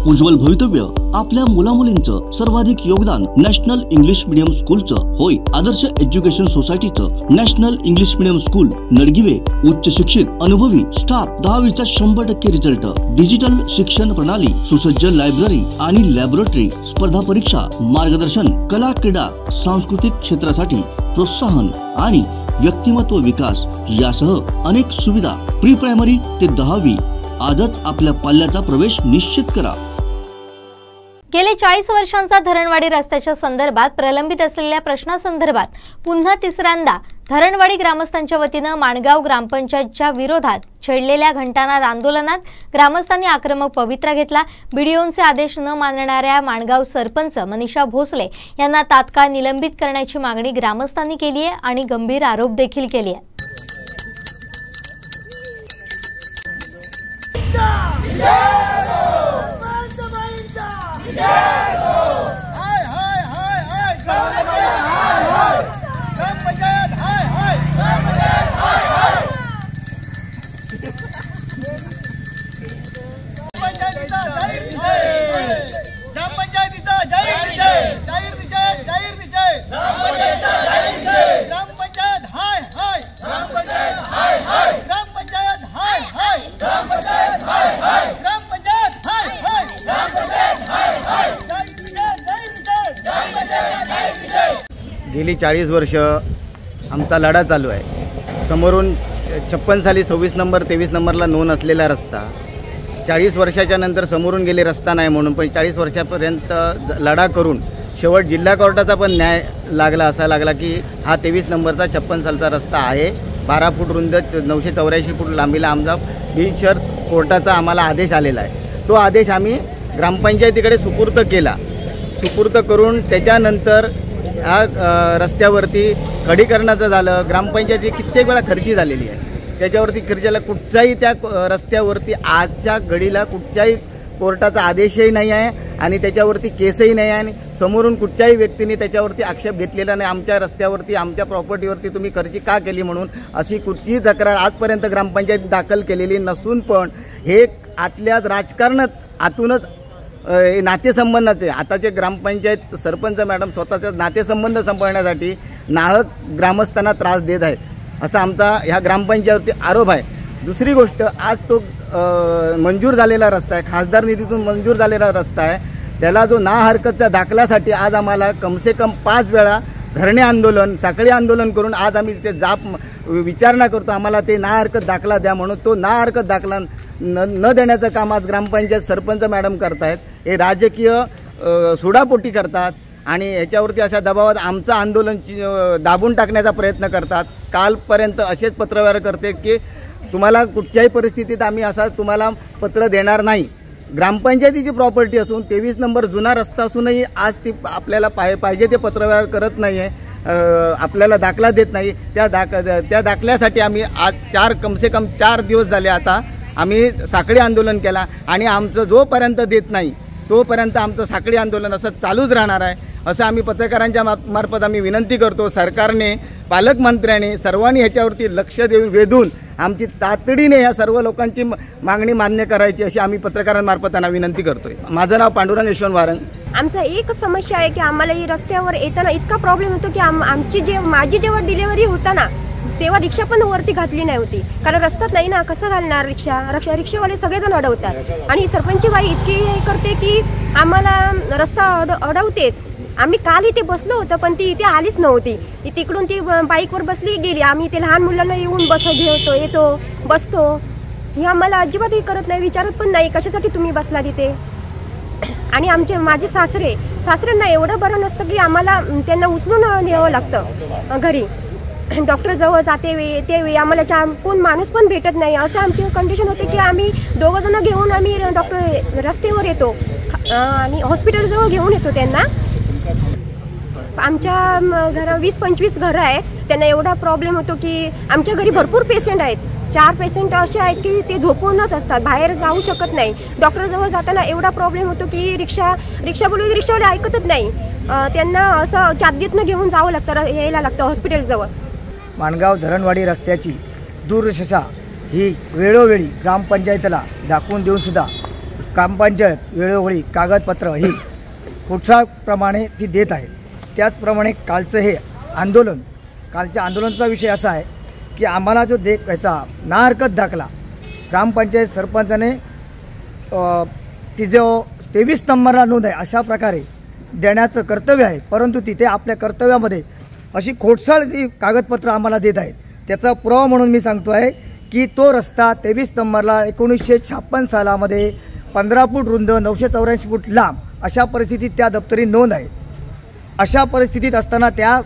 उज्ज्वल भवितव्य आपल्या मुलामुलींचं सर्वाधिक योगदान नॅशनल इंग्लिश मीडियम स्कूलचं होय। आदर्श एज्युकेशन सोसायटीचं national English medium school Nadgive उच्च शिक्षित अनुभवी स्टाफ 10वीचा 100% रिझल्ट, डिजिटल शिक्षण प्रणाली, सुसज्ज लायब्ररी आणि लॅबोरेटरी, स्पर्धा परीक्षा मार्गदर्शन, कला क्रीडा सांस्कृतिक क्षेत्रासाठी प्रोत्साहन आणि व्यक्तिमत्व विकास यासह अनेक सुविधा। प्री प्रायमरी ते 10वी आजच आपल्या पाल्याचा प्रवेश निश्चित करा। गेले 40 वर्षांचा धरणवाडी रस्त्याच्या संदर्भात प्रलंबित असलेल्या प्रश्नासंदर्भात पुन्हा तिसऱ्यांदा धरणवाडी ग्रामस्थांच्या वतीने माणगाव ग्रामपंचायतच्या विरोधात छेडलेल्या घंटानाद आंदोलनात ग्रामस्थांनी आक्रमक पवित्रा घेतला। बीडीओंचे आदेश न मानणाऱ्या माणगाव सरपंच मनीषा भोसले यांना तात्काळ निलंबित करण्याची मागणी ग्रामस्थांनी केली आहे आणि गंभीर आरोप देखील केले आहे। गेली 40 वर्ष आमचा लढा चालू आहे। समोरून 56 साली 26 नंबर 23 नंबरला नोंद असलेला रस्ता 40 वर्षाच्या नंतर समोरून गेले रस्ता नाही म्हणून, पण 40 वर्षापर्यंत लढा करून शेवट जिल्हा कोर्टाचा पण न्याय लागला, असा लागला की हा 23 नंबरचा 56 सालचा रस्ता आहे, 12 फूट रुंद 984 फूट लांबीला आमचा बीड शहर कोर्टाचा आम्हाला आदेश आलेला आहे। तो आदेश आम्ही ग्रामपंचायतीकडे सुपूर्द केला। सुपूर्द करून त्याच्यानंतर ह्या रस्त्यावरती खडीकरणाचं झालं, ग्रामपंचायती कित्येक वेळा खर्ची झालेली आहे, त्याच्यावरती खर्चाला कुठचाही त्या रस्त्यावरती आजच्या घडीला कुठच्याही कोर्टाचा आदेशही नाही आहे आणि त्याच्यावरती केसही नाही आहे आणि समोरून कुठच्याही व्यक्तीने त्याच्यावरती आक्षेप घेतलेला नाही। आमच्या रस्त्यावरती आमच्या प्रॉपर्टीवरती तुम्ही खर्ची का केली म्हणून अशी कुठचीही तक्रार आजपर्यंत ग्रामपंचायत दाखल केलेली नसून, पण हे आतल्याच राजकारणात आतूनच नातेसंबंधाचे आताचे ग्रामपंचायत सरपंच मॅडम स्वतःचे नातेसंबंध संपवण्यासाठी नाहक ग्रामस्थांना त्रास देत आहेत असा आमचा ह्या ग्रामपंचायतीवरती आरोप आहे। दुसरी गोष्ट, आज तो मंजूर झालेला रस्ता आहे, खासदार निधीतून मंजूर झालेला रस्ता आहे, त्याला जो ना हरकतच्या दाखल्यासाठी आज आम्हाला कमसे कम 5 वेळा धरणे आंदोलन साखळी आंदोलन करून आज आम्ही ते विचारणा करतो, आम्हाला ते ना हरकत दाखला द्या म्हणून। तो ना हरकत दाखला न देण्याचं काम आज ग्रामपंचायत सरपंच मॅडम करतायत। हे राजकीय सुडापोटी करतात आणि ह्याच्यावरती अशा दबावात आमचं आंदोलन दाबून टाकण्याचा प्रयत्न करतात। कालपर्यंत असेच पत्रव्यवहार करते की तुम्हाला कुठच्याही परिस्थितीत आम्ही असा तुम्हाला पत्र देणार नाही। ग्रामपंचायतीची प्रॉपर्टी असून 23 नंबर जुना रस्ता असूनही आज ती आपल्याला पाहिजे ते पत्रव्यवहार करत नाही आहे, आपल्याला दाखला देत नाही। त्या दाखल्यासाठी आम्ही आज कमसे कम 4 दिवस झाले आता आम्ही साखळी आंदोलन केला आणि आमचं जोपर्यंत देत नाही तोपर्यंत आमचं साखळी आंदोलन असं चालूच राहणार आहे असं आम्ही पत्रकारांच्या मार्फत आम्ही विनंती करतो। सरकारने, पालकमंत्र्यांनी सर्वांनी ह्याच्यावरती लक्ष वेधून आमची तातडीने या सर्व लोकांची मागणी मान्य करायची अशी आम्ही पत्रकारांमार्फत त्यांना विनंती करतोय। माझं नाव पांडुरंग यशवंत वारंग। आमचा एक समस्या आहे की आम्हाला ही रस्त्यावर येताना इतका प्रॉब्लेम होतो की माझी जेव्हा डिलिव्हरी होता ना तेव्हा रिक्षा पण वरती घातली नाही होती, कारण रस्ताच नाही ना, कसं घालणार रिक्षावाले सगळेजण अडवतात आणि सरपंच बाई इतकी करते की आम्हाला रस्ता अडवते। आम्ही काल इथे बसलो होतो पण ती इथे आलीच नव्हती, तिकडून ती बाईकवर बसली गेली। आम्ही ते लहान मुलांना येऊन येतो बसतो, हे आम्हाला अजिबातही करत नाही, विचारत पण नाही कशासाठी तुम्ही बसला तिथे। आणि माझे सासऱ्यांना एवढं बरं नसतं की आम्हाला त्यांना उचलून न्यावं लागतं घरी, डॉक्टर जवळ जाते वेळी आम्हाला कोण माणूस पण भेटत नाही, असं आमची कंडिशन होते की आम्ही 2 जण घेऊन आम्ही डॉक्टर रस्त्यावर येतो आणि हॉस्पिटलजवळ घेऊन येतो त्यांना। आमच्या घरा 20-25 घरं आहेत, त्यांना एवढा प्रॉब्लेम होतो की आमच्या घरी भरपूर पेशंट आहेत, 4 पेशंट असे आहेत की ते झोपूनच असतात, बाहेर जाऊ शकत नाही। डॉक्टरजवळ जाताना एवढा प्रॉब्लेम होतो की रिक्षा बोलून रिक्षावाले ऐकतच नाही, त्यांना असं चादरीतनं घेऊन जावं लागतं, यायला लागतं हॉस्पिटलजवळ। माणगाव धरणवाडी रस्त्याची दुर्दशा ही वेळोवेळी ग्रामपंचायतीला दाखवून देऊन सुद्धा ग्रामपंचायत वेळोवेळी कागदपत्र ही कुठच्याप्रमाणे ती देत आहे. त्याचप्रमाणे कालचं हे आंदोलन, कालच्या आंदोलनाचा विषय असा आहे की आम्हाला जो याचा ना हरकत दाखला ग्रामपंचायत सरपंचाने ती जो 23 नंबरला नोंद आहे अशा प्रकारे देण्याचं कर्तव्य आहे, परंतु तिथे आपल्या कर्तव्यामध्ये अशी खोडसाळ जी कागदपत्र आम्हाला देत आहेत. त्याचा पुरावा म्हणून मी सांगतो आहे की तो रस्ता 23 नंबरला 1956 सालामध्ये 15 फूट रुंद 984 फूट लांब अशा परिस्थितीत त्या दप्तरी नोंद आहे. अशा परिस्थितीत असताना त्या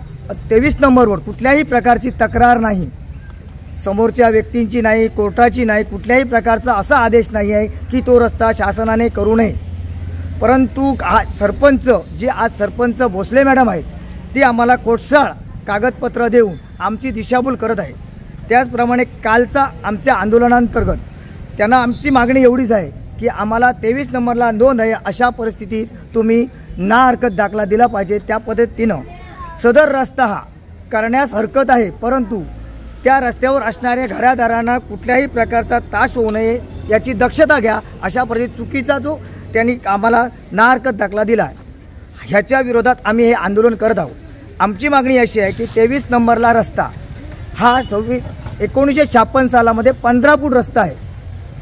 23 नंबरवर कुठल्याही प्रकारची तक्रार नाही, समोरच्या व्यक्तींची नाही, कोर्टाची नाही, कुठल्याही प्रकारचा असा आदेश नाही आहे की तो रस्ता शासनाने करू नये. परंतु सरपंच जे आज सरपंच भोसले मॅडम आहेत ती आम्हाला खोडसाळ कागदपत्र देऊन आमची दिशाभूल करत आहे. त्याचप्रमाणे कालचा आमच्या आंदोलनांतर्गत त्यांना आमची मागणी एवढीच आहे की आम्हाला 23 नंबरला नोंद आहे अशा परिस्थितीत तुम्ही ना हरकत दाखला दिला पाहिजे. त्या पद्धतीनं सदर रस्ता हा करण्यास हरकत आहे, परंतु त्या रस्त्यावर असणाऱ्या घरादारांना कुठल्याही प्रकारचा त्रास होऊ नये याची दक्षता घ्या. अशा परिस्थितीत चुकीचा जो त्यांनी आम्हाला ना हरकत दाखला दिला आहे ह्याच्या विरोधात आम्ही हे आंदोलन करत आहोत. आमची मागणी अशी आहे की 23 नंबरला रस्ता हा 1956 सालामध्ये 15 फूट रस्ता आहे.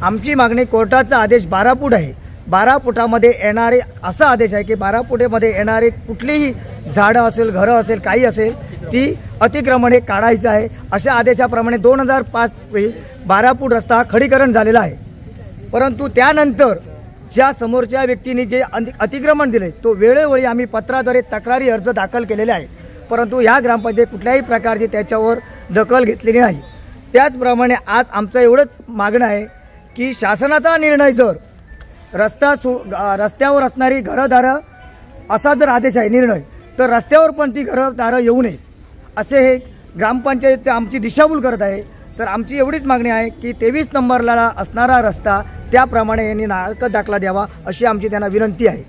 आमची मागणी कोर्टाचा आदेश 12 फूट आहे. 12 फुटामध्ये येणारे असा आदेश आहे की 12 फुटेमध्ये येणारे कुठलीही झाडं असेल, घरं असेल, काही असेल ती अतिक्रमण हे काढायचं आहे. अशा आदेशाप्रमाणे 2005 12 फूट रस्ता खडीकरण झालेला आहे. परंतु त्यानंतर ज्या समोरच्या व्यक्तीने जे अतिक्रमण दिले तो वेळोवेळी आम्ही पत्राद्वारे तक्रारी अर्ज दाखल केलेले आहेत, परंतु ह्या ग्रामपंचायत कुठल्याही प्रकारची त्याच्यावर दखल घेतलेली नाही. त्याचप्रमाणे आज आमचं एवढंच मागणं आहे की शासनाचा निर्णय जर रस्त्यावर असणारी घरदारं असा जर आदेश आहे निर्णय, तर रस्त्यावर पण ती घरदारं येऊ नये असे हे ग्रामपंचायत आमची दिशाभूल करत आहे. तर आमची एवढीच मागणी आहे की 23 नंबरला असणारा रस्ता त्याप्रमाणे यांनी ना हरकत दाखला द्यावा अशी आमची त्यांना विनंती आहे.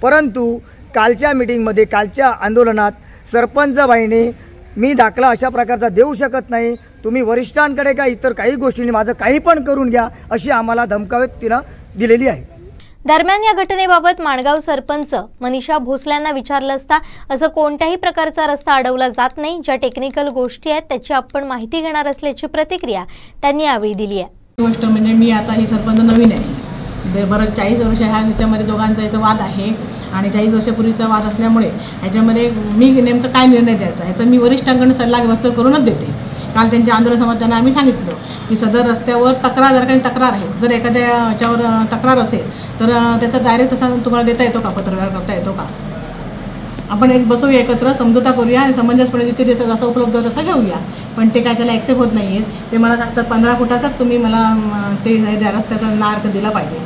परंतु कालच्या मीटिंगमध्ये, कालच्या आंदोलनात सरपंचबाईने मी दाखला अशा प्रकारचा देऊ शकत नाही, तुम्ही वरिष्ठांकडे का इतर काही गोष्टींनी माझं काही पण करून घ्या अशी आम्हाला धमकावत तिनं दिलेली आहे. दरम्यान या घटनेबाबत माणगाव सरपंच मनीषा भोसल्यांना विचारलं असता असं कोणत्याही प्रकारचा रस्ता अडवला जात नाही, ज्या टेक्निकल गोष्टी आहेत त्याची आपण माहिती घेणार असल्याची प्रतिक्रिया त्यांनी यावेळी दिली आहे. गोष्ट म्हणजे मी आता ही सरपंच नवीन आहे, बरं 40 वर्ष ह्याच्यामध्ये दोघांचा इथं वाद आहे आणि 40 वर्षापूर्वीचा वाद असल्यामुळे ह्याच्यामध्ये मी नेमकं काय निर्णय द्यायचा आहे तर मी वरिष्ठांकडून सल्लामसलत करूनच देते. काल त्यांच्या आंदोलन समाजांना आम्ही सांगितलं की सदर रस्त्यावर तक्रार जर काही तक्रार आहे, जर एखाद्या ह्याच्यावर तक्रार असेल तर त्याचा डायरेक्ट तसा तुम्हाला देता येतो का, पत्रव्यवहार करता येतो का, आपण एक बसवूया, एकत्र समझोता करूया आणि समंजसपणे जिथे जसं जसं उपलब्ध तसं घेऊया. पण ते काय त्याला ॲक्सेप्ट होत नाही आहे. ते मला सांगतात 15 फुटाचाच तुम्ही मला ते द्या, रस्त्याचा नार्क दिला पाहिजे.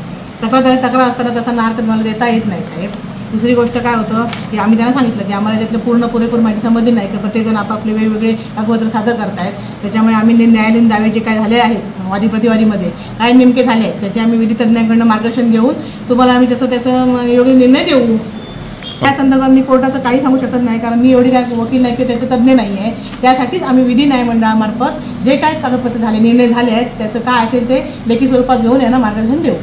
तक्रार असताना तसा नार्क मला देता येत नाही साहेब. दुसरी गोष्ट काय होतं की आम्ही त्यांना सांगितलं की आम्हाला त्यातलं पुरेपूर माहिती समजली नाही की प्रत्येकजण आपापले वेगवेगळे कागदपत्र सादर करत आहेत. त्याच्यामुळे आम्ही न्यायालयीन दावे जे काय झाले आहेत वादी प्रतिवादीमध्ये काय नेमके झाले आहेत त्याचे आम्ही विधी तज्ज्ञांकडून मार्गदर्शन घेऊन तुम्हाला आम्ही तसं त्याचं योग्य निर्णय देऊ. त्या संदर्भात मी कोर्टाचं काही सांगू शकत नाही, कारण मी एवढी काय वकील नाही की त्याचे तज्ज्ञ नाही आहे. त्यासाठीच आम्ही विधी न्याय मंडळामार्फत जे काय कागदपत्र झाले, निर्णय झाले आहेत त्याचं काय असेल ते लेखी स्वरूपात घेऊन यांना मार्गदर्शन देऊ.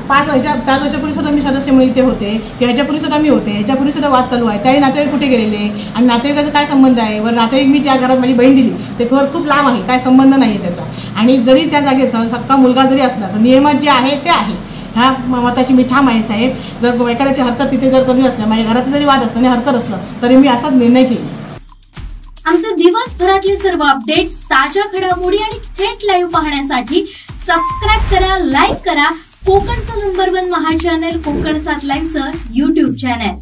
5 वर्षापूर्वी सुद्धा मी सदस्य म्हणून इथे होते की ह्याच्यापूर्वी सुद्धा मी होते, ह्याच्यापूर्वी सुद्धा वाद चालू आहे. त्याही नातेवाईक कुठे गेलेले आणि नातेवाईकाचा काय संबंध आहे, वर नातेवाईक मी त्या घरात माझी बहीण दिली ते घर खूप लांब आहे, काय संबंध नाही आहे त्याचा. आणि जरी त्या जागेचा सक्का मुलगा जरी असला तर नियमात जे आहे ते आहे. ह्या मताशी मी ठाम आहे साहेब. जर एखाद्याची हरकत तिथे जर कमी असलं, माझ्या घरात जरी वाद असला आणि हरकत असलं तरी मी असाच निर्णय घेईन. आमचे दिवसभरातले सर्व अपडेट्स, ताज्या घडामोडी आणि थेट लाईव्ह पाहण्यासाठी सबस्क्राईब करा, लाईक करा कोकणचं नंबर 1 महा चॅनल कोकण 7 लाईव्हचं YouTube चॅनल.